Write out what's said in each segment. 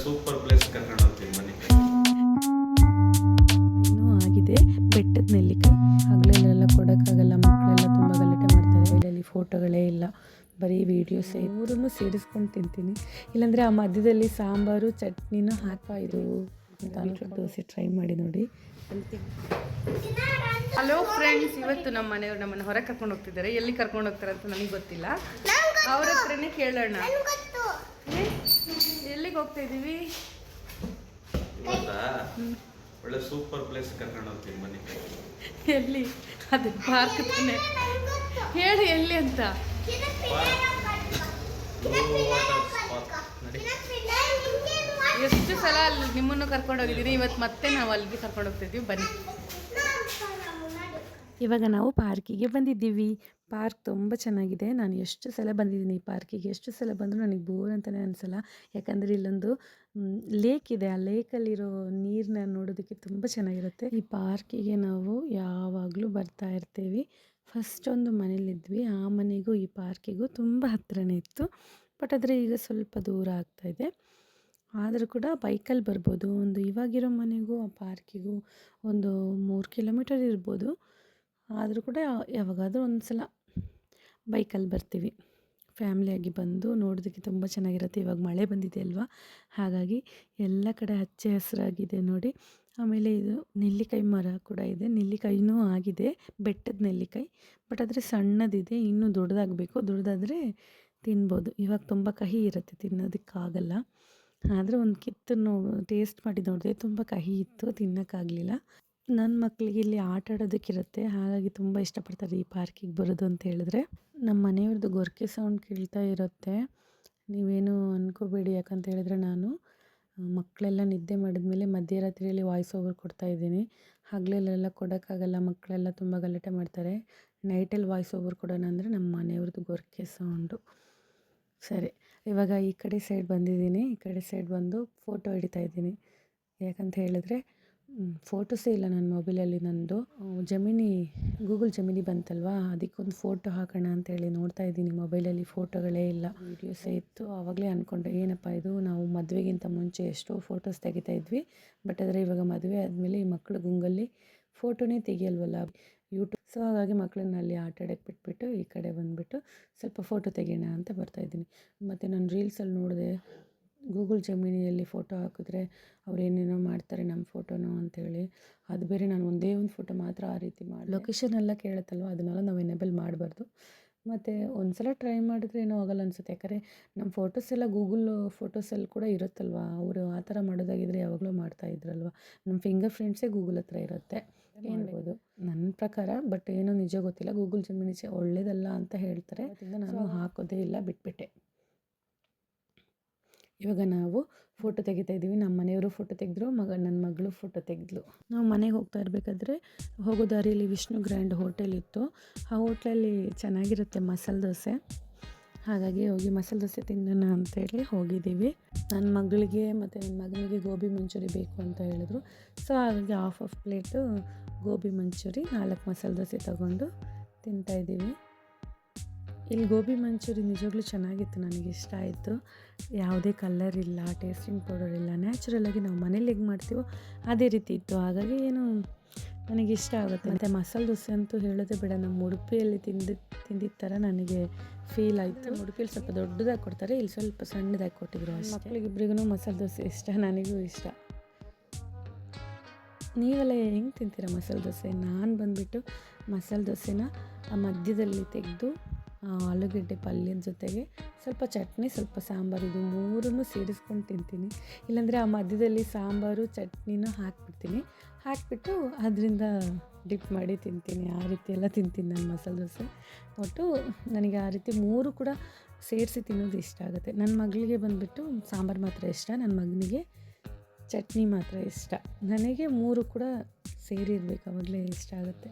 Super place ಕರ್ಕೊಂಡು ಹೋಗ್ತೀನಿ ಬನ್ನಿ. ಇನ್ನೂ ಆಗಿದೆ ಬೆಟ್ಟದ ನೆಲ್ಲಿಕಾಯಿ. ಹಗಲೆಲ್ಲ ಕೊಡೋಕ್ಕಾಗಲ್ಲ, ಮಕ್ಕಳೆಲ್ಲ ತುಂಬ ಗಲಾಟೆ ಮಾಡ್ತಾರೆ. ಇಲ್ಲಿ ಫೋಟೋಗಳೇ ಇಲ್ಲ, ಬರೀ ವೀಡಿಯೋಸೇ. ಮೂರನ್ನು ಸೇರಿಸ್ಕೊಂಡು ತಿಂತೀನಿ, ಇಲ್ಲಾಂದರೆ ಆ ಮಧ್ಯದಲ್ಲಿ ಸಾಂಬಾರು ಚಟ್ನಿನೂ ಇದು ಅಂತ ಅಂದ್ಬಿಟ್ಟು ದೋಸೆ ಟ್ರೈ ಮಾಡಿ ನೋಡಿ. ಹಲೋ ಫ್ರೆಂಡ್ಸ್, ಇವತ್ತು ನಮ್ಮ ಮನೆಯವರು ನಮ್ಮನ್ನು ಹೊರಗೆ ಕರ್ಕೊಂಡು ಹೋಗ್ತಿದ್ದಾರೆ. ಎಲ್ಲಿ ಕರ್ಕೊಂಡು ಹೋಗ್ತಾರೆ ಅಂತ ನನಗೆ ಗೊತ್ತಿಲ್ಲ, ಅವ್ರ ಹತ್ರನೇ ಕೇಳೋಣ. ಎಲ್ಲಿಗೆ ಹೋಗ್ತಾ ಇದ್ದೀವಿ? ಒಳ್ಳೆ ಸೂಪರ್ ಪ್ಲೇಸ್ ಕರ್ಕೊಂಡು ಹೋಗ್ತೀನಿ ಬನ್ನಿ. ಎಲ್ಲಿ? ಅದು ಪಾರ್ಕ್ ತಾನೆ, ಹೇಳಿ ಎಲ್ಲಿ ಅಂತ. ಎಷ್ಟು ಸಲ ಅಲ್ಲಿ ನಿಮ್ಮನ್ನು ಕರ್ಕೊಂಡು ಹೋಗಿದ್ದೀನಿ, ಇವತ್ತು ಮತ್ತೆ ನಾವು ಅಲ್ಲಿಗೆ ಕರ್ಕೊಂಡು ಹೋಗ್ತಿದ್ದೀವಿ ಬನ್ನಿ. ಇವಾಗ ನಾವು ಪಾರ್ಕಿಗೆ ಬಂದಿದ್ದೀವಿ. ಪಾರ್ಕ್ ತುಂಬ ಚೆನ್ನಾಗಿದೆ. ನಾನು ಎಷ್ಟು ಸಲ ಬಂದಿದ್ದೀನಿ ಈ ಪಾರ್ಕಿಗೆ, ಎಷ್ಟು ಸಲ ಬಂದರೂ ನನಗೆ ಬೋರ್ ಅಂತಲೇ ಅನಿಸಲ್ಲ. ಯಾಕಂದರೆ ಇಲ್ಲೊಂದು ಲೇಕ್ ಇದೆ, ಆ ಲೇಕಲ್ಲಿರೋ ನೀರನ್ನ ನೋಡೋದಕ್ಕೆ ತುಂಬ ಚೆನ್ನಾಗಿರುತ್ತೆ. ಈ ಪಾರ್ಕಿಗೆ ನಾವು ಯಾವಾಗಲೂ ಬರ್ತಾ ಇರ್ತೀವಿ. ಫಸ್ಟ್ ಒಂದು ಮನೇಲಿದ್ವಿ, ಆ ಮನೆಗೂ ಈ ಪಾರ್ಕಿಗೂ ತುಂಬ ಹತ್ತಿರನೇ ಇತ್ತು. ಬಟ್ ಆದರೆ ಈಗ ಸ್ವಲ್ಪ ದೂರ ಆಗ್ತಾಯಿದೆ. ಆದರೂ ಕೂಡ ಬೈಕಲ್ಲಿ ಬರ್ಬೋದು. ಒಂದು ಇವಾಗಿರೋ ಮನೆಗೂ ಆ ಪಾರ್ಕಿಗೂ ಒಂದು 3 ಕಿಲೋಮೀಟರ್ ಇರ್ಬೋದು. ಆದರೂ ಕೂಡ ಯಾವಾಗಾದರೂ ಒಂದು ಸಲ ಬೈಕಲ್ಲಿ ಬರ್ತೀವಿ. ಫ್ಯಾಮ್ಲಿಯಾಗಿ ಬಂದು ನೋಡೋದಕ್ಕೆ ತುಂಬ ಚೆನ್ನಾಗಿರುತ್ತೆ. ಇವಾಗ ಮಳೆ ಬಂದಿದೆ ಅಲ್ವಾ, ಹಾಗಾಗಿ ಎಲ್ಲ ಕಡೆ ಹಚ್ಚೆ ಹಸಿರಾಗಿದೆ ನೋಡಿ. ಆಮೇಲೆ ಇದು ನೆಲ್ಲಿಕಾಯಿ ಮರ ಕೂಡ ಇದೆ. ನೆಲ್ಲಿಕಾಯಿನೂ ಆಗಿದೆ, ಬೆಟ್ಟದ ನೆಲ್ಲಿಕಾಯಿ. ಬಟ್ ಆದರೆ ಸಣ್ಣದಿದೆ, ಇನ್ನೂ ದೊಡ್ಡದಾಗಬೇಕು. ದೊಡ್ಡದಾದರೆ ತಿನ್ಬೋದು. ಇವಾಗ ತುಂಬ ಕಹಿ ಇರುತ್ತೆ, ತಿನ್ನೋದಕ್ಕಾಗಲ್ಲ. ಆದರೆ ಒಂದು ಕಿತ್ತು ಟೇಸ್ಟ್ ಮಾಡಿ ನೋಡಿದೆ, ತುಂಬ ಕಹಿ ಇತ್ತು, ತಿನ್ನೋಕ್ಕಾಗಲಿಲ್ಲ. ನನ್ನ ಮಕ್ಕಳಿಗೆ ಇಲ್ಲಿ ಆಟ ಆಡೋದಕ್ಕಿರುತ್ತೆ, ಹಾಗಾಗಿ ತುಂಬ ಇಷ್ಟಪಡ್ತಾರೆ ಈ ಪಾರ್ಕಿಗೆ ಬರೋದು ಅಂತ ಹೇಳಿದ್ರೆ. ನಮ್ಮ ಮನೆಯವ್ರದ್ದು ಗೊರಕೆ ಸೌಂಡ್ ಕೇಳ್ತಾ ಇರುತ್ತೆ, ನೀವೇನು ಅಂದ್ಕೋಬೇಡಿ. ಯಾಕಂತ ಹೇಳಿದ್ರೆ ನಾನು ಮಕ್ಕಳೆಲ್ಲ ನಿದ್ದೆ ಮಾಡಿದ್ಮೇಲೆ ಮಧ್ಯರಾತ್ರಿಯಲ್ಲಿ ವಾಯ್ಸ್ ಓವರ್ ಕೊಡ್ತಾಯಿದ್ದೀನಿ. ಹಗಲೆಲ್ಲ ಕೊಡೋಕ್ಕಾಗಲ್ಲ, ಮಕ್ಕಳೆಲ್ಲ ತುಂಬ ಗಲಾಟೆ ಮಾಡ್ತಾರೆ. ನೈಟಲ್ಲಿ ವಾಯ್ಸ್ ಓವರ್ ಕೊಡೋಣ ಅಂದರೆ ನಮ್ಮ ಮನೆಯವ್ರದ್ದು ಗೊರಕೆ ಸೌಂಡು. ಸರಿ, ಇವಾಗ ಈ ಕಡೆ ಸೈಡ್ ಬಂದಿದ್ದೀನಿ. ಈ ಕಡೆ ಸೈಡ್ ಬಂದು ಫೋಟೋ ಹಿಡಿತಾ ಇದ್ದೀನಿ. ಯಾಕಂತ ಹೇಳಿದ್ರೆ ಫೋಟೋಸೇ ಇಲ್ಲ ನನ್ನ ಮೊಬೈಲಲ್ಲಿ. ನಂದು ಗೂಗಲ್ ಜಮಿನಿ ಬಂತಲ್ವಾ, ಅದಕ್ಕೊಂದು ಫೋಟೋ ಹಾಕೋಣ ಅಂತೇಳಿ ನೋಡ್ತಾ ಇದ್ದೀನಿ. ಮೊಬೈಲಲ್ಲಿ ಫೋಟೋಗಳೇ ಇಲ್ಲ, ವೀಡಿಯೋಸೇ ಇತ್ತು. ಆವಾಗಲೇ ಅಂದ್ಕೊಂಡೆ ಏನಪ್ಪ ಇದು, ನಾವು ಮದುವೆಗಿಂತ ಮುಂಚೆ ಎಷ್ಟೋ ಫೋಟೋಸ್ ತೆಗಿತಾ ಇದ್ವಿ. ಬಟ್ ಆದರೆ ಇವಾಗ ಮದುವೆ ಆದಮೇಲೆ ಈ ಮಕ್ಕಳು ಗುಂಗಲ್ಲಿ ಫೋಟೋನೇ ತೆಗಿಯಲ್ವಲ್ಲ ಯೂಟ್ಯೂಬ್. ಸೊ ಹಾಗಾಗಿ ಮಕ್ಕಳನ್ನ ಅಲ್ಲಿ ಆಟ ಆಡೋಕ್ಕೆ ಬಿಟ್ಬಿಟ್ಟು ಈ ಕಡೆ ಬಂದುಬಿಟ್ಟು ಸ್ವಲ್ಪ ಫೋಟೋ ತೆಗೆಯೋಣ ಅಂತ ಬರ್ತಾಯಿದ್ದೀನಿ. ಮತ್ತು ನಾನು ರೀಲ್ಸಲ್ಲಿ ನೋಡಿದೆ, ಗೂಗಲ್ ಜಮಿನಿಯಲ್ಲಿ ಫೋಟೋ ಹಾಕಿದ್ರೆ ಅವ್ರು ಏನೇನೋ ಮಾಡ್ತಾರೆ ನಮ್ಮ ಫೋಟೋನು ಅಂಥೇಳಿ. ಅದು ಬೇರೆ, ನಾನು ಒಂದೇ ಒಂದು ಫೋಟೋ ಮಾತ್ರ ಆ ರೀತಿ ಮಾಡಿ, ಲೊಕೇಶನ್ ಎಲ್ಲ ಕೇಳುತ್ತಲ್ವ, ಅದನ್ನೆಲ್ಲ ನಾವು ಎನೇಬಲ್ ಮಾಡಬಾರ್ದು. ಮತ್ತು ಒಂದು ಸಲ ಟ್ರೈ ಮಾಡಿದ್ರೆ ಏನೋ ಆಗೋಲ್ಲ ಅನಿಸುತ್ತೆ. ಯಾಕಂದರೆ ನಮ್ಮ ಫೋಟೋಸ್ ಎಲ್ಲ ಗೂಗಲ್ ಫೋಟೋಸಲ್ಲಿ ಕೂಡ ಇರುತ್ತಲ್ವ, ಅವರು ಆ ಥರ ಮಾಡೋದಾಗಿದ್ದರೆ ಯಾವಾಗಲೂ ಮಾಡ್ತಾಯಿದ್ರಲ್ವ. ನಮ್ಮ ಫಿಂಗರ್ ಪ್ರಿಂಟ್ಸೇ ಗೂಗಲ್ ಹತ್ರ ಇರುತ್ತೆ, ಏನ್ಬೋದು ನನ್ನ ಪ್ರಕಾರ. ಬಟ್ ಏನೋ ನಿಜ ಗೊತ್ತಿಲ್ಲ, ಗೂಗಲ್ ಜಮಿನಿ ಒಳ್ಳೇದಲ್ಲ ಅಂತ ಹೇಳ್ತಾರೆ. ನಾನು ಹಾಕೋದೇ ಇಲ್ಲ, ಬಿಟ್ಬಿಟ್ಟೆ. ಇವಾಗ ನಾವು ಫೋಟೋ ತೆಗಿತಾ ಇದ್ದೀವಿ. ನಮ್ಮ ಮನೆಯವರು ಫೋಟೋ ತೆಗೆದ್ರು, ನನ್ನ ಮಗಳು ಫೋಟೋ ತೆಗೆದ್ಲು. ನಾವು ಮನೆಗೆ ಹೋಗ್ತಾ ಇರಬೇಕಾದ್ರೆ ಹೋಗೋ ದಾರಿಯಲ್ಲಿ ವಿಷ್ಣು ಗ್ರ್ಯಾಂಡ್ ಹೋಟೆಲ್ ಇತ್ತು. ಆ ಹೋಟ್ಲಲ್ಲಿ ಚೆನ್ನಾಗಿರುತ್ತೆ ಮಸಾಲೆ ದೋಸೆ, ಹಾಗಾಗಿ ಹೋಗಿ ಮಸಾಲೆ ದೋಸೆ ತಿನ್ನೋಣ ಅಂತೇಳಿ ಹೋಗಿದ್ದೀವಿ. ನನ್ನ ಮಗಳಿಗೆ ಮತ್ತು ನನ್ನ ಮಗನಿಗೆ ಗೋಬಿ ಮಂಚೂರಿ ಬೇಕು ಅಂತ ಹೇಳಿದ್ರು. ಸೊ ಹಾಗಾಗಿ ಹಾಫ್ ಪ್ಲೇಟು ಗೋಬಿ ಮಂಚೂರಿ, 4 ಮಸಾಲೆ ದೋಸೆ ತೊಗೊಂಡು ತಿಂತಾಯಿದ್ದೀವಿ. ಇಲ್ಲಿ ಗೋಬಿ ಮಂಚೂರಿ ನಿಜವಾಗ್ಲೂ ಚೆನ್ನಾಗಿತ್ತು, ನನಗೆ ಇಷ್ಟ ಆಯಿತು. ಯಾವುದೇ ಕಲರ್ ಇಲ್ಲ, ಟೇಸ್ಟಿಂಗ್ ಪೌಡರ್ ಇಲ್ಲ, ನ್ಯಾಚುರಲಾಗಿ ನಾವು ಮನೇಲಿ ಹೇಗೆ ಮಾಡ್ತೀವೋ ಅದೇ ರೀತಿ ಇತ್ತು. ಹಾಗಾಗಿ ಏನು ನನಗೆ ಇಷ್ಟ ಆಗುತ್ತೆ. ಮತ್ತು ಮಸಾಲೆ ದೋಸೆ ಅಂತೂ ಹೇಳೋದೇ ಬೇಡ, ನಮ್ಮ ಉಡುಪಿಯಲ್ಲಿ ತಿಂದಿದ್ದ ಥರ ನನಗೆ ಫೀಲ್ ಆಯಿತು. ಉಡುಪಿಯಲ್ಲಿ ಸ್ವಲ್ಪ ದೊಡ್ಡದಾಗಿ ಕೊಡ್ತಾರೆ, ಇಲ್ಲಿ ಸ್ವಲ್ಪ ಸಣ್ಣದಾಗಿ ಕೊಟ್ಟಿದ್ರು. ಮಕ್ಕಳಿಗಿಬ್ರಿಗೂ ಮಸಾಲೆ ದೋಸೆ ಇಷ್ಟ, ನನಗೂ ಇಷ್ಟ. ನೀವೆಲ್ಲ ಹೆಂಗೆ ತಿಂತೀರಾ ಮಸಾಲೆ ದೋಸೆ? ನಾನು ಬಂದುಬಿಟ್ಟು ಮಸಾಲೆ ದೋಸೆನ ಆ ಮಧ್ಯದಲ್ಲಿ ತೆಗೆದು ಆಲೂಗಡ್ಡೆ ಪಲ್ಯದ ಜೊತೆಗೆ ಸ್ವಲ್ಪ ಚಟ್ನಿ, ಸ್ವಲ್ಪ ಸಾಂಬಾರು, ಇದು ಮೂರನ್ನು ಸೇರಿಸ್ಕೊಂಡು ತಿಂತೀನಿ. ಇಲ್ಲಾಂದರೆ ಆ ಮಧ್ಯದಲ್ಲಿ ಸಾಂಬಾರು ಚಟ್ನಿನೂ ಹಾಕಿಬಿಟ್ಟು ಅದರಿಂದ ಡಿಪ್ ಮಾಡಿ ತಿಂತೀನಿ. ಆ ರೀತಿ ಎಲ್ಲ ತಿಂತೀನಿ ನಾನು ಮಸಾಲೆ ದೋಸೆ. ಒಟ್ಟು ನನಗೆ ಆ ರೀತಿ ಮೂರು ಕೂಡ ಸೇರಿಸಿ ತಿನ್ನೋದು ಇಷ್ಟ ಆಗುತ್ತೆ. ನನ್ನ ಮಗಳಿಗೆ ಬಂದುಬಿಟ್ಟು ಸಾಂಬಾರು ಮಾತ್ರ ಇಷ್ಟ, ನನ್ನ ಮಗನಿಗೆ ಚಟ್ನಿ ಮಾತ್ರ ಇಷ್ಟ. ನನಗೆ ಮೂರು ಕೂಡ ಸೇರಿರಬೇಕು, ಆವಾಗಲೇ ಇಷ್ಟ ಆಗುತ್ತೆ.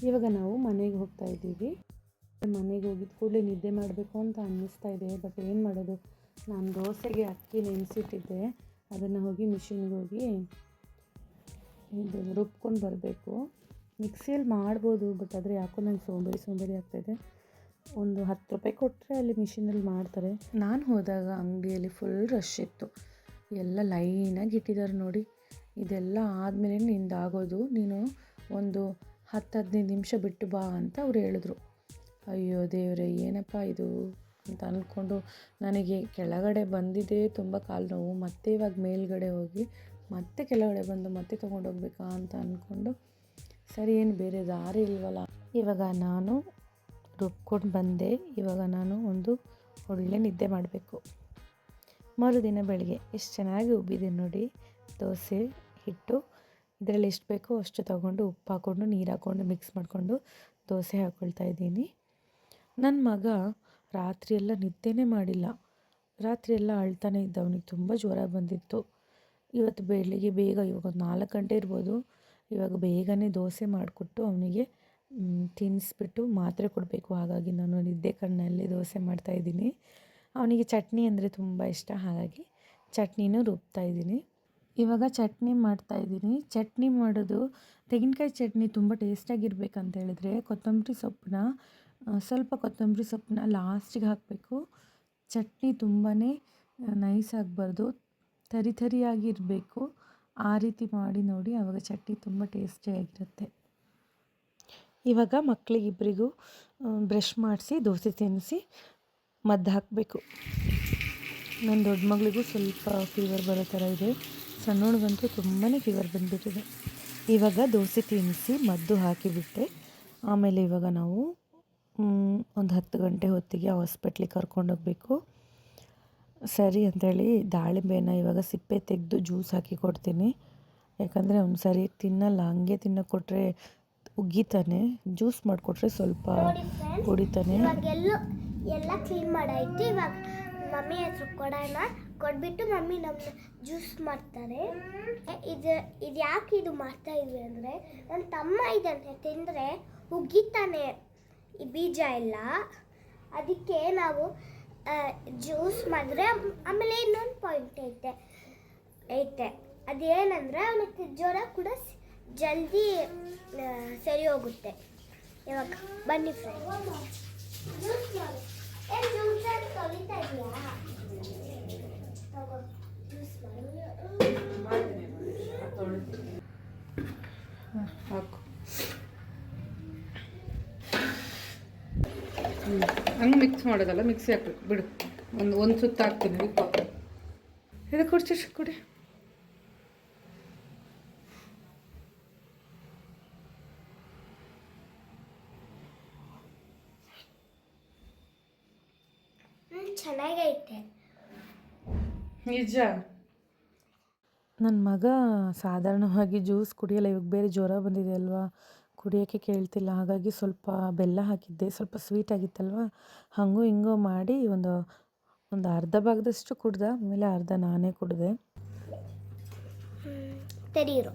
ಇವಾಗ ನಾವು ಮನೆಗೆ ಹೋಗ್ತಾ ಇದ್ದೀವಿ. ಮನೆಗೆ ಹೋಗಿದ್ದು ಕೂಡಲೇ ನಿದ್ದೆ ಮಾಡಬೇಕು ಅಂತ ಅನ್ನಿಸ್ತಾ ಇದೆ. ಬಟ್ ಏನು ಮಾಡೋದು, ನಾನು ದೋಸೆಗೆ ಅಕ್ಕಿ ನೆನೆಸಿಟ್ಟಿದ್ದೆ, ಅದನ್ನು ಹೋಗಿ ಮಿಷಿನ್ಗೆ ಹೋಗಿ ಇದು ರುಬ್ಕೊಂಡು ಬರಬೇಕು. ಮಿಕ್ಸಿಯಲ್ಲಿ ಮಾಡ್ಬೋದು, ಬಟ್ ಆದರೆ ಯಾಕೋ ನಂಗೆ ಸೋಂಬೇರಿ ಆಗ್ತಾಯಿದೆ. ಒಂದು 10 ರೂಪಾಯಿ ಕೊಟ್ಟರೆ ಅಲ್ಲಿ ಮಿಷಿನಲ್ಲಿ ಮಾಡ್ತಾರೆ. ನಾನು ಹೋದಾಗ ಅಂಗಡಿಯಲ್ಲಿ ಫುಲ್ ರಶ್ ಇತ್ತು, ಎಲ್ಲ ಲೈನಾಗಿ ಇಟ್ಟಿದ್ದಾರೆ ನೋಡಿ. ಇದೆಲ್ಲ ಆದಮೇಲೆ ನಿಂದಾಗೋದು, ನೀನು ಒಂದು 10-15 ನಿಮಿಷ ಬಿಟ್ಟು ಬಾ ಅಂತ ಅವ್ರು ಹೇಳಿದ್ರು. ಅಯ್ಯೋ ದೇವರೇ, ಏನಪ್ಪ ಇದು ಅಂತ ಅಂದ್ಕೊಂಡು ನನಗೆ ಕೆಳಗಡೆ ಬಂದಿದ್ದೇ ತುಂಬ ಕಾಲು ನೋವು. ಮತ್ತೆ ಇವಾಗ ಮೇಲ್ಗಡೆ ಹೋಗಿ ಮತ್ತೆ ಕೆಳಗಡೆ ಬಂದು ಮತ್ತೆ ತೊಗೊಂಡೋಗ್ಬೇಕಾ ಅಂತ ಅಂದ್ಕೊಂಡು, ಸರಿ ಏನು ಬೇರೆ ದಾರಿ ಇಲ್ವಲ್ಲ. ಇವಾಗ ನಾನು ರುಬ್ಕೊಂಡು ಬಂದೆ. ಇವಾಗ ನಾನು ಒಂದು ಒಳ್ಳೆ ನಿದ್ದೆ ಮಾಡಬೇಕು. ಮರುದಿನ ಬೆಳಗ್ಗೆ ಎಷ್ಟು ಚೆನ್ನಾಗಿ ಉಬ್ಬಿದೆ ನೋಡಿ ದೋಸೆ ಹಿಟ್ಟು. ಇದರಲ್ಲಿ ಎಷ್ಟು ಬೇಕೋ ಅಷ್ಟು ತಗೊಂಡು ಉಪ್ಪು ಹಾಕ್ಕೊಂಡು ನೀರು ಹಾಕ್ಕೊಂಡು ಮಿಕ್ಸ್ ಮಾಡಿಕೊಂಡು ದೋಸೆ ಹಾಕ್ಕೊಳ್ತಾ ಇದ್ದೀನಿ. ನನ್ನ ಮಗ ರಾತ್ರಿಯೆಲ್ಲ ನಿದ್ದೆನೇ ಮಾಡಿಲ್ಲ. ರಾತ್ರಿಯೆಲ್ಲ ಅಳ್ತಾನೆ ಇದ್ದ, ಅವನಿಗೆ ತುಂಬ ಜ್ವರ ಬಂದಿತ್ತು. ಇವತ್ತು ಬೆಳಿಗ್ಗೆ ಬೇಗ, ಇವಾಗ ಒಂದು 4 ಗಂಟೆ ಇರ್ಬೋದು, ಇವಾಗ ಬೇಗನೆ ದೋಸೆ ಮಾಡಿಕೊಟ್ಟು ಅವನಿಗೆ ತಿನ್ನಿಸ್ಬಿಟ್ಟು ಮಾತ್ರೆ ಕೊಡಬೇಕು. ಹಾಗಾಗಿ ನಾನು ನಿದ್ದೆ ಕಣ್ಣಲ್ಲಿ ದೋಸೆ ಮಾಡ್ತಾಯಿದ್ದೀನಿ. ಅವನಿಗೆ ಚಟ್ನಿ ಅಂದರೆ ತುಂಬ ಇಷ್ಟ, ಹಾಗಾಗಿ ಚಟ್ನಿನೂ ರುಬ್ತಾಯಿದ್ದೀನಿ. ಇವಾಗ ಚಟ್ನಿ ಮಾಡ್ತಾಯಿದ್ದೀನಿ. ಚಟ್ನಿ ಮಾಡೋದು, ತೆಂಗಿನಕಾಯಿ ಚಟ್ನಿ ತುಂಬ ಟೇಸ್ಟಾಗಿರ್ಬೇಕಂತ ಹೇಳಿದ್ರೆ ಸ್ವಲ್ಪ ಕೊತ್ತಂಬರಿ ಸೊಪ್ಪನ್ನ ಲಾಸ್ಟಿಗೆ ಹಾಕಬೇಕು. ಚಟ್ನಿ ತುಂಬಾ ನೈಸ್ ಆಗಬಾರ್ದು, ತರಿಯಾಗಿರಬೇಕು. ಆ ರೀತಿ ಮಾಡಿ ನೋಡಿ, ಆವಾಗ ಚಟ್ನಿ ತುಂಬ ಟೇಸ್ಟಿಯಾಗಿರುತ್ತೆ. ಇವಾಗ ಮಕ್ಕಳಿಗಿಬ್ಬರಿಗೂ ಬ್ರಷ್ ಮಾಡಿಸಿ ದೋಸೆ ತಿನ್ನಿಸಿ ಮದ್ದು ಹಾಕಬೇಕು. ನನ್ನ ದೊಡ್ಡ ಮಗಳಿಗೂ ಸ್ವಲ್ಪ ಫೀವರ್ ಬರೋ ಥರ ಇದೆ, ಸಣ್ಣವಳಿಗಂತೂ ತುಂಬಾ ಫೀವರ್ ಬಂದುಬಿಟ್ಟಿದೆ. ಇವಾಗ ದೋಸೆ ತಿನ್ನಿಸಿ ಮದ್ದು ಹಾಕಿಬಿಟ್ಟೆ. ಆಮೇಲೆ ಇವಾಗ ನಾವು ಒಂದು 10 ಗಂಟೆ ಹೊತ್ತಿಗೆ ಹಾಸ್ಪಿಟ್ಲಿಗೆ ಕರ್ಕೊಂಡೋಗಬೇಕು. ಸರಿ ಅಂಥೇಳಿ ದಾಳಿಂಬೆನ ಇವಾಗ ಸಿಪ್ಪೆ ತೆಗೆದು ಜ್ಯೂಸ್ ಹಾಕಿ ಕೊಡ್ತೀನಿ. ಯಾಕಂದರೆ ಅವ್ನು ಸರಿ ತಿನ್ನಲ್ಲ, ಹಂಗೆ ತಿನ್ನೋಕೆ ಕೊಟ್ಟರೆ ಉಗ್ಗಿತಾನೆ. ಜ್ಯೂಸ್ ಮಾಡಿಕೊಟ್ರೆ ಸ್ವಲ್ಪ ಕುಡಿತಾನೆ. ಎಲ್ಲ ಕ್ಲೀನ್ ಮಾಡಾಯ್ತು. ಇವಾಗ ಮಮ್ಮಿ ಹತ್ರ ಕೊಡೋಣ, ಕೊಟ್ಬಿಟ್ಟು ಮಮ್ಮಿ ನಮ್ಮನ್ನ ಜ್ಯೂಸ್ ಮಾಡ್ತಾರೆ. ಇದು ಯಾಕೆ ಇದು ಮಾಡ್ತಾ ಇದ್ವಿ ಅಂದರೆ, ನನ್ನ ತಮ್ಮ ಇದನ್ನು ತಿಂದರೆ ಉಗ್ಗಿತಾನೆ ಈ ಬೀಜ ಎಲ್ಲ, ಅದಕ್ಕೆ ನಾವು ಜ್ಯೂಸ್ ಮಾಡಿದ್ರೆ. ಆಮೇಲೆ ಇನ್ನೊಂದು ಪಾಯಿಂಟ್ ಐತೆ ಅದೇನಂದರೆ, ಅವನಿಗೆ ಜ್ವರ ಕೂಡ ಜಲ್ದಿ ಸರಿ ಹೋಗುತ್ತೆ. ಇವಾಗ ಬನ್ನಿ ಫ್ರೆಂಡ್ಸ್, ತೊಳಿತಾ ಇದೆಯಾ? ಹಾಕು. ಹಂಗೆ ಮಿಕ್ಸ್ ಮಾಡೋದಲ್ಲ, ಮಿಕ್ಸಿ ಹಾಕ್ಬೇಕು ಬಿಡು. ಒಂದು ಸುತ್ತ ಹಾಕ್ತೀನಿ. ಇದು ಕೊಡಿ. ಚೆನ್ನಾಗೈತೆ ನಿಜ. ನನ್ನ ಮಗ ಸಾಧಾರಣವಾಗಿ ಜ್ಯೂಸ್ ಕುಡಿಯಲ್ಲ. ಇವಾಗ ಬೇರೆ ಜ್ವರ ಬಂದಿದೆ ಅಲ್ವಾ, ಕುಡಿಯೋಕ್ಕೆ ಕೇಳ್ತಿಲ್ಲ. ಹಾಗಾಗಿ ಸ್ವಲ್ಪ ಬೆಲ್ಲ ಹಾಕಿದ್ದೆ, ಸ್ವಲ್ಪ ಸ್ವೀಟ್ ಆಗಿತ್ತಲ್ವ, ಹಂಗೂ ಹಿಂಗೋ ಮಾಡಿ ಒಂದು ಅರ್ಧ ಭಾಗದಷ್ಟು ಕುಡ್ದ. ಆಮೇಲೆ ಅರ್ಧ ನಾನೇ ಕುಡಿದೆ. ತೆರೀರು.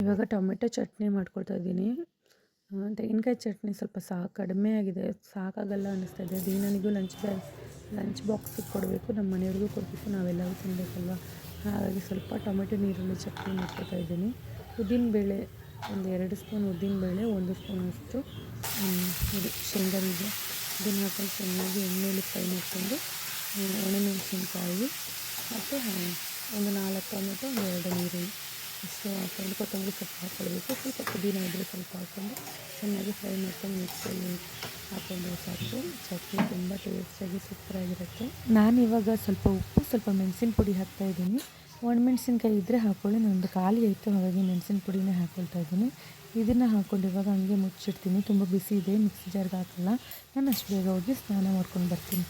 ಇವಾಗ ಟೊಮೆಟೊ ಚಟ್ನಿ ಮಾಡ್ಕೊಳ್ತಾ ಇದ್ದೀನಿ. ತೆಂಗಿನಕಾಯಿ ಚಟ್ನಿ ಸ್ವಲ್ಪ ಕಡಿಮೆ ಆಗಿದೆ, ಸಾಕಾಗಲ್ಲ ಅನ್ನಿಸ್ತಾ ಇದೆ. ದೀನನಿಗೂ ಲಂಚ್ ಬಾಕ್ಸಿಗೆ ಕೊಡಬೇಕು, ನಮ್ಮ ಮನೆಯವ್ರಿಗೂ ಕೊಡಬೇಕು, ನಾವೆಲ್ಲರೂ ತಿನ್ನಬೇಕಲ್ವ. ಹಾಗಾಗಿ ಸ್ವಲ್ಪ ಟೊಮೆಟೊ ನೀರುಳ್ಳಿ ಚಟ್ನಿ ಮಾಡ್ಕೊಳ್ತಾ ಇದ್ದೀನಿ. ಉದ್ದಿನಬೇಳೆ ಒಂದು 2 ಸ್ಪೂನ್ ಉದ್ದಿನಬೇಳೆ, 1 ಸ್ಪೂನಷ್ಟು ಇದು ಶೇಂಗಾ ಬೀಜ, ಇದನ್ನು ಹಾಕೊಂಡು ಚೆನ್ನಾಗಿ ಎಣ್ಣೆಯಲ್ಲಿ ಫ್ರೈ ಮಾಡಿಕೊಂಡು ಒಣಮೆಣಸಿನ್ಕಾಯಿ ಮತ್ತು ಒಂದು 4 ಟೊಮೆಟೊ, 2 ನೀರುಳ್ಳಿ ಇಷ್ಟು ಹಾಕ್ಕೊಂಡು ಕೊತ್ತಂಬರಿ ಸೊಪ್ಪು ಹಾಕ್ಕೊಳ್ಬೇಕು. ಸ್ವಲ್ಪ ಪುದೀನ ಇದ್ದರೆ ಸ್ವಲ್ಪ ಹಾಕ್ಕೊಂಡು ಚೆನ್ನಾಗಿ ಫ್ರೈ ಮಾಡ್ಕೊಂಡು ಮಿಕ್ಸಿಯಲ್ಲಿ ಹಾಕ್ಕೊಂಡು ಸಾಕು. ಚಟ್ನಿ ತುಂಬ ಟೇಸ್ಟಾಗಿ ಸೂಪರಾಗಿರುತ್ತೆ. ನಾನಿವಾಗ ಸ್ವಲ್ಪ ಉಪ್ಪು, ಸ್ವಲ್ಪ ಮೆಣಸಿನ ಪುಡಿ ಹಾಕ್ತಾಯಿದ್ದೀನಿ. ಒಣಮೆಣಸಿನ್ಕಾಯಿ ಇದ್ದರೆ ಹಾಕ್ಕೊಳ್ಳಿ, ನನ್ನದು ಖಾಲಿ ಆಯಿತು, ಹಾಗಾಗಿ ಮೆಣಸಿನ ಪುಡಿನೇ ಹಾಕ್ಕೊಳ್ತಾ ಇದ್ದೀನಿ. ಇದನ್ನು ಹಾಕ್ಕೊಂಡು ಇವಾಗ ಹಂಗೆ ಮುಚ್ಚಿಡ್ತೀನಿ. ತುಂಬ ಬಿಸಿ ಇದೆ, ಮಿಕ್ಸಿ ಜಾರ್ಗೆ ಹಾಕಲ್ಲ. ನಾನು ಅಷ್ಟು ಬೇಗ ಹೋಗಿ ಸ್ನಾನ ಮಾಡ್ಕೊಂಡು ಬರ್ತೀನಿ.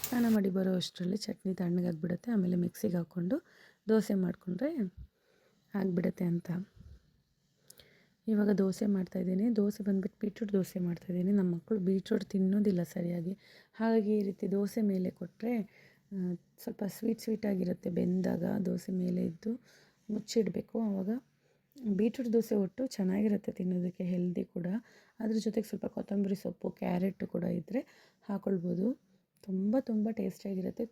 ಸ್ನಾನ ಮಾಡಿ ಬರೋ ಅಷ್ಟರಲ್ಲಿ ಚಟ್ನಿ ತಣ್ಣಗಾಗಿಬಿಡುತ್ತೆ. ಆಮೇಲೆ ಮಿಕ್ಸಿಗೆ ಹಾಕ್ಕೊಂಡು ದೋಸೆ ಮಾಡಿಕೊಂಡ್ರೆ ಆಗಿಬಿಡುತ್ತೆ ಅಂತ. ಇವಾಗ ದೋಸೆ ಮಾಡ್ತಾಯಿದ್ದೀನಿ. ದೋಸೆ ಬಂದುಬಿಟ್ಟು ಬೀಟ್ರೂಟ್ ದೋಸೆ ಮಾಡ್ತಾಯಿದ್ದೀನಿ. ನಮ್ಮ ಮಕ್ಕಳು ಬೀಟ್ರೂಟ್ ತಿನ್ನೋದಿಲ್ಲ ಸರಿಯಾಗಿ, ಹಾಗಾಗಿ ಈ ರೀತಿ ದೋಸೆ ಮೇಲೆ ಕೊಟ್ಟರೆ ಸ್ವಲ್ಪ ಸ್ವೀಟಾಗಿರುತ್ತೆ. ಬೆಂದಾಗ ದೋಸೆ ಮೇಲೆ ಇದ್ದು ಮುಚ್ಚಿಡಬೇಕು. ಆವಾಗ ಬೀಟ್ರೂಟ್ ದೋಸೆ ಒಟ್ಟು ಚೆನ್ನಾಗಿರುತ್ತೆ ತಿನ್ನೋದಕ್ಕೆ, ಹೆಲ್ದಿ ಕೂಡ. ಅದ್ರ ಜೊತೆಗೆ ಸ್ವಲ್ಪ ಕೊತ್ತಂಬರಿ ಸೊಪ್ಪು, ಕ್ಯಾರೆಟು ಕೂಡ ಇದ್ದರೆ ಹಾಕ್ಕೊಳ್ಬೋದು. ತುಂಬ ಟೇಸ್ಟಿಯಾಗಿರುತ್ತೆ,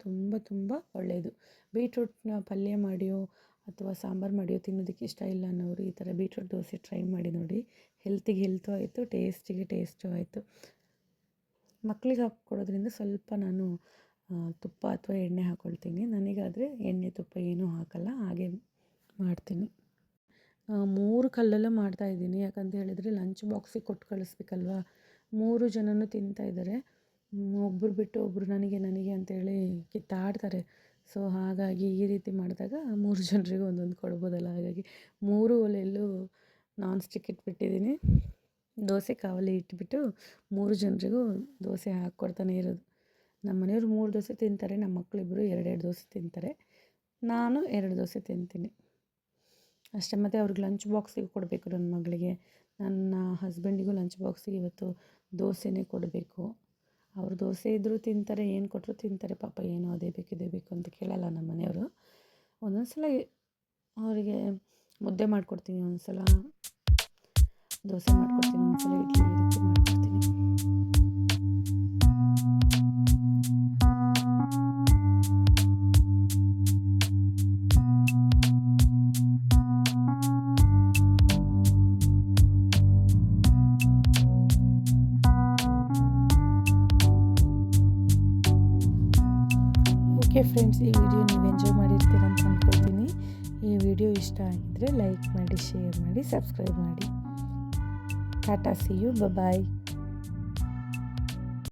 ತುಂಬ ಒಳ್ಳೆಯದು. ಬೀಟ್ರೂಟ್ನ ಪಲ್ಯ ಮಾಡಿಯೋ ಅಥವಾ ಸಾಂಬಾರು ಮಾಡಿಯೋ ತಿನ್ನೋದಕ್ಕೆ ಇಷ್ಟ ಇಲ್ಲ ಅನ್ನೋರು ಈ ಥರ ಬೀಟ್ರೂಟ್ ದೋಸೆ ಟ್ರೈ ಮಾಡಿ ನೋಡಿ. ಹೆಲ್ತಿಗೆ ಹೆಲ್ತು ಆಯಿತು, ಟೇಸ್ಟಿಗೆ ಟೇಸ್ಟು ಆಯಿತು. ಮಕ್ಕಳಿಗೆ ಹಾಕ್ಕೊಡೋದ್ರಿಂದ ಸ್ವಲ್ಪ ನಾನು ತುಪ್ಪ ಅಥವಾ ಎಣ್ಣೆ ಹಾಕ್ಕೊಳ್ತೀನಿ. ನನಗಾದರೆ ಎಣ್ಣೆ ತುಪ್ಪ ಏನೂ ಹಾಕಲ್ಲ, ಹಾಗೆ ಮಾಡ್ತೀನಿ. 3 ಕಲ್ಲಲ್ಲೂ ಮಾಡ್ತಾಯಿದ್ದೀನಿ. ಯಾಕಂತ ಹೇಳಿದರೆ ಲಂಚ್ ಬಾಕ್ಸಿಗೆ ಕೊಟ್ಟು ಕಳಿಸ್ಬೇಕಲ್ವ. 3 ಜನನೂ ತಿಂತಾಯಿದ್ದಾರೆ. ಒಬ್ಬರು ಬಿಟ್ಟು ಒಬ್ಬರು ನನಗೆ ಅಂತೇಳಿ ಕಿತ್ತಾಡ್ತಾರೆ. ಸೊ ಹಾಗಾಗಿ ಈ ರೀತಿ ಮಾಡಿದಾಗ 3 ಜನರಿಗೂ ಒಂದೊಂದು ಕೊಡ್ಬೋದಲ್ಲ. ಹಾಗಾಗಿ 3 ಒಲೆಯಲ್ಲೂ ನಾನ್ ಸ್ಟಿಕ್ ಇಟ್ಬಿಟ್ಟಿದ್ದೀನಿ. ದೋಸೆ ಕಾವಲಿ ಇಟ್ಬಿಟ್ಟು 3 ಜನರಿಗೂ ದೋಸೆ ಹಾಕ್ಕೊಡ್ತಾನೆ ಇರೋದು. ನಮ್ಮ ಮನೆಯವರು 3 ದೋಸೆ ತಿಂತಾರೆ, ನಮ್ಮ ಮಕ್ಕಳಿಬ್ಬರು 2 ದೋಸೆ ತಿಂತಾರೆ, ನಾನು 2 ದೋಸೆ ತಿಂತೀನಿ ಅಷ್ಟೇ. ಮತ್ತು ಅವ್ರಿಗೆ ಲಂಚ್ ಬಾಕ್ಸಿಗೆ ಕೊಡಬೇಕು ನನ್ನ ಮಗಳಿಗೆ. ನನ್ನ ಹಸ್ಬೆಂಡಿಗೂ ಲಂಚ್ ಬಾಕ್ಸಿಗೆ ಇವತ್ತು ದೋಸೆನೇ ಕೊಡಬೇಕು. ಅವರು ದೋಸೆ ಇದ್ದರೂ ತಿಂತಾರೆ, ಏನು ಕೊಟ್ಟರು ತಿಂತಾರೆ ಪಾಪ. ಏನೋ ಅದೇ ಬೇಕು ಇದೇ ಬೇಕು ಅಂತ ಕೇಳಲ್ಲ ನಮ್ಮ ಮನೆಯವರು. ಒಂದೊಂದು ಸಲ ಅವರಿಗೆ ಮುದ್ದೆ ಮಾಡಿಕೊಡ್ತೀನಿ, ಒಂದು ಸಲ ದೋಸೆ ಮಾಡಿಕೊಡ್ತೀನಿ, ಒಂದು ಸಲ ಇಡ್ಲಿ ಈ ರೀತಿ ಮಾಡಿಕೊಡ್ತೀನಿ. ಓಕೆ ಫ್ರೆಂಡ್ಸ್, ಈ ವಿಡಿಯೋ ನೀವು ಎಂಜಾಯ್ ಮಾಡಿರ್ತೀರ ಅಂತ ಅಂದ್ಕೊಳ್ತೀನಿ. ಈ ವಿಡಿಯೋ ಇಷ್ಟ ಆಗಿದ್ದರೆ ಲೈಕ್ ಮಾಡಿ, ಶೇರ್ ಮಾಡಿ, ಸಬ್ಸ್ಕ್ರೈಬ್ ಮಾಡಿ. Tata, see you, bye.